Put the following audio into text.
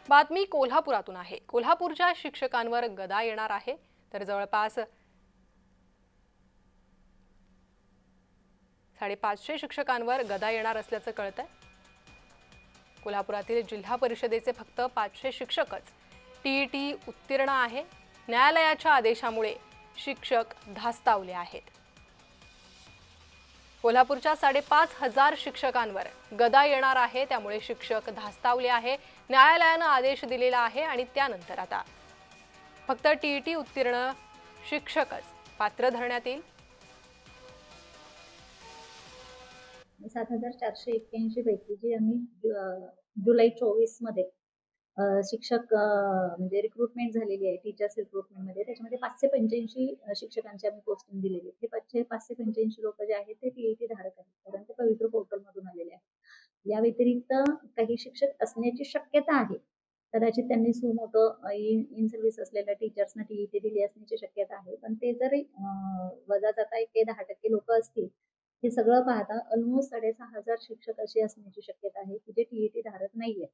बातमी कोल्हापुरातून आहे। कोल्हापूरच्या शिक्षकांवर गदा येणार आहे। तर जवळपास 550 शिक्षकांवर गदा येणार असल्याचं कळतंय। कोल्हापुरातील जिल्हा परिषदेचे फक्त 500 शिक्षकच टीईटी उत्तीर्ण आहे। न्यायालयाच्या आदेशामुळे शिक्षक धास्तावले आहेत। कोल्हापूरच्या 5,500 शिक्षकांवर गदा येणार आहे, त्यामुळे शिक्षक धास्तावले आहे। न्यायालयाने आदेश दिलेला आहे आणि त्यानंतर आता फक्त टीईटी उत्तीर्ण शिक्षकच पात्र धरण्यात येईल। 7,481 पैकी जे आम्ही जुलै 24 मध्ये शिक्षक म्हणजे रिक्रुटमेंट झालेली आहे टीचर्स रिक्रुटमेंट मध्ये, त्याच्यामध्ये 585 शिक्षकांची आम्ही पोस्टिंग दिलेली आहे। हे 585 लोक जे आहेत ते टीईटी धारक आहेत, कारण ते पवित्र पोर्टल मधून आलेले आहेत। या व्यतिरिक्त काही शिक्षक असण्याची शक्यता आहे, कदाचित त्यांनी सुमोटो इन सर्व्हिस असलेल्या टीचर्सना टीईटी दिली असण्याची शक्यता आहे। पण ते जरी वजा जाता 10% लोक असतील, हे सगळं पाहता ऑलमोस्ट 6,500 शिक्षक असे असण्याची शक्यता आहे की जे टीईटी धारक नाहीये।